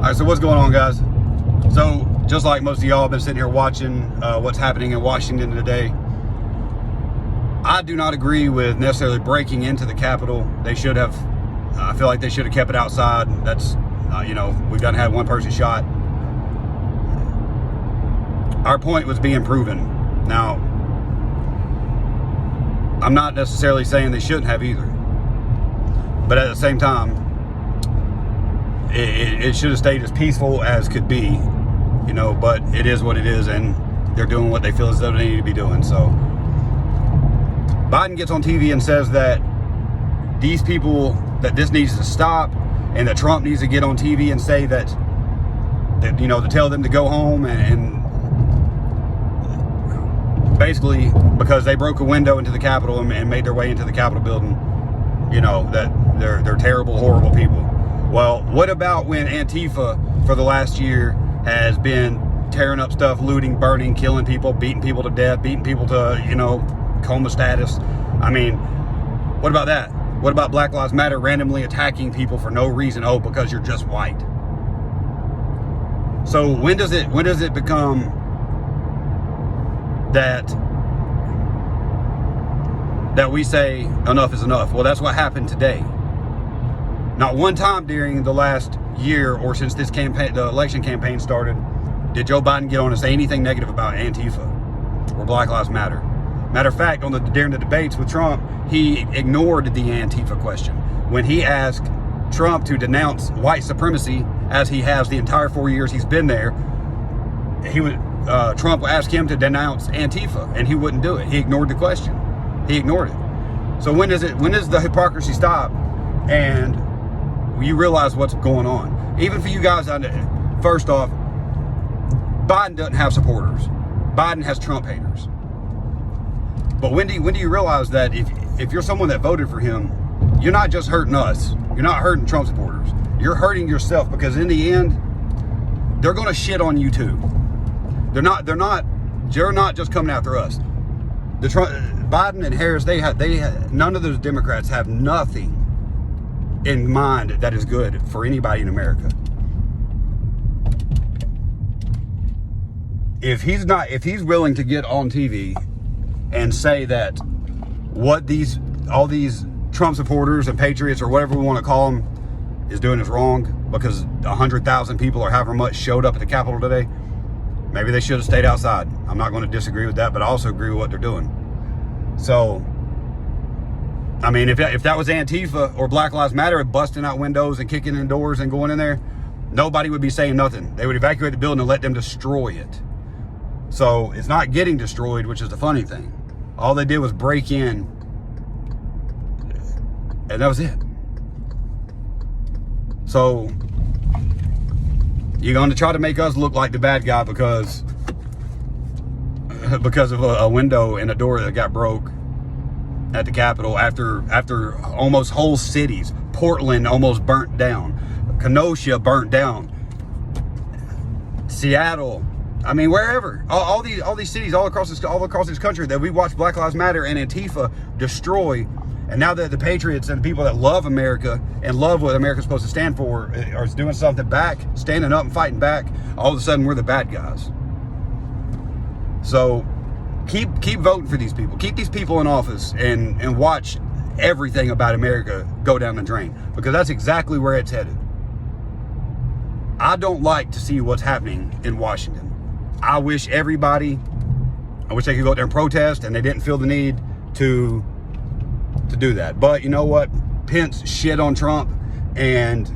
Alright, so what's going on, guys? So, just like most of y'all have been sitting here watching what's happening in Washington today, I do not agree with necessarily breaking into the Capitol. They should have, I feel like they should have kept it outside. That's, we've done had one person shot. Our point was being proven. Now, I'm not necessarily saying they shouldn't have either. But at the same time, it should have stayed as peaceful as could be, but it is what it is, and they're doing what they feel as though they need to be doing. So Biden gets on TV and says that these people, that this needs to stop, and that Trump needs to get on TV and say that to tell them to go home, and basically because they broke a window into the Capitol and made their way into the Capitol building, that they're terrible, horrible people. Well, what about when Antifa for the last year has been tearing up stuff, looting, burning, killing people, beating people to death, beating people to, coma status? I mean, what about that? What about Black Lives Matter randomly attacking people for no reason? Oh, because you're just white. So when does it become that we say enough is enough? Well, that's what happened today. Not one time during the last year or since this campaign, the election campaign started, did Joe Biden get on and say anything negative about Antifa or Black Lives Matter. Matter of fact, during the debates with Trump, he ignored the Antifa question. When he asked Trump to denounce white supremacy, as he has the entire 4 years he's been there, Trump asked him to denounce Antifa, and he wouldn't do it. He ignored the question. He ignored it. So when does the hypocrisy stop and you realize what's going on? Even for you guys, first off, Biden doesn't have supporters. Biden has Trump haters. But when do you realize that if you're someone that voted for him, you're not just hurting us. You're not hurting Trump supporters. You're hurting yourself, because in the end, they're going to shit on you too. They're not just coming after us. Biden and Harris, none of those Democrats have nothing in mind that is good for anybody in America. If he's willing to get on TV and say that all these Trump supporters and patriots, or whatever we want to call them, is doing is wrong because 100,000 people or however much showed up at the Capitol today, maybe they should have stayed outside. I'm not going to disagree with that, but I also agree with what they're doing. So, I mean, if that was Antifa or Black Lives Matter busting out windows and kicking in doors and going in there, nobody would be saying nothing. They would evacuate the building and let them destroy it. So it's not getting destroyed, which is the funny thing. All they did was break in, and that was it. So you're going to try to make us look like the bad guy because of a window and a door that got broke at the Capitol after almost whole cities. Portland almost burnt down. Kenosha burnt down. Seattle. I mean, wherever. All these cities all across this country that we watched Black Lives Matter and Antifa destroy. And now that the patriots and the people that love America and love what America's supposed to stand for are doing something back, standing up and fighting back, all of a sudden we're the bad guys. So keep voting for these people. Keep these people in office and watch everything about America go down the drain, because that's exactly where it's headed. I don't like to see what's happening in Washington. I wish they could go out there and protest, and they didn't feel the need to do that. But you know what? Pence shit on Trump, and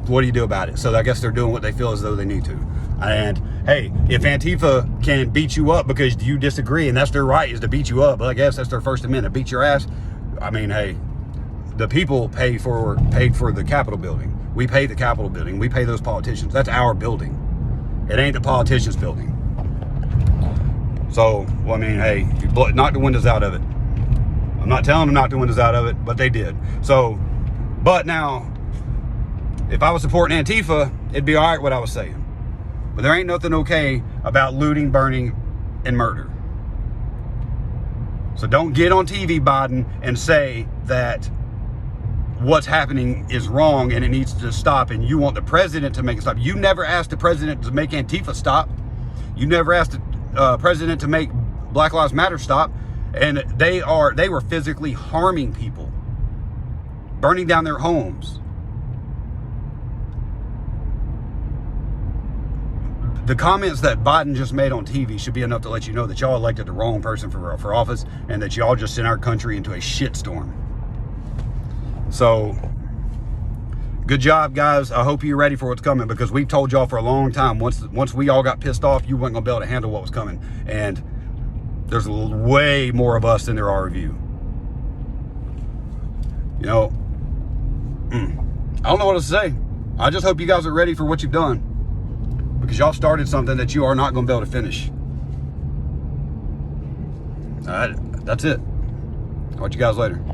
what do you do about it? So I guess they're doing what they feel as though they need to. And hey, if Antifa can beat you up because you disagree, and that's their right, is to beat you up, but I guess that's their First Amendment, beat your ass. I mean, hey, the people paid for the Capitol building. We pay the Capitol building. We pay those politicians. That's our building. It ain't the politicians' building. So, well, I mean, hey, you knock the windows out of it. I'm not telling them to knock the windows out of it, but they did. So, but now, if I was supporting Antifa, it'd be all right what I was saying. But there ain't nothing okay about looting, burning, and murder. So don't get on TV, Biden, and say that what's happening is wrong and it needs to stop, and you want the president to make it stop. You never asked the president to make Antifa stop. You never asked the president to make Black Lives Matter stop. And they were physically harming people, burning down their homes. The comments that Biden just made on TV should be enough to let you know that y'all elected the wrong person for office, and that y'all just sent our country into a shitstorm. So, good job, guys. I hope you're ready for what's coming, because we've told y'all for a long time, once we all got pissed off, you weren't going to be able to handle what was coming. And there's way more of us than there are of you. You know, I don't know what to say. I just hope you guys are ready for what you've done, because y'all started something that you are not going to be able to finish. All right, that's it. Talk to you guys later.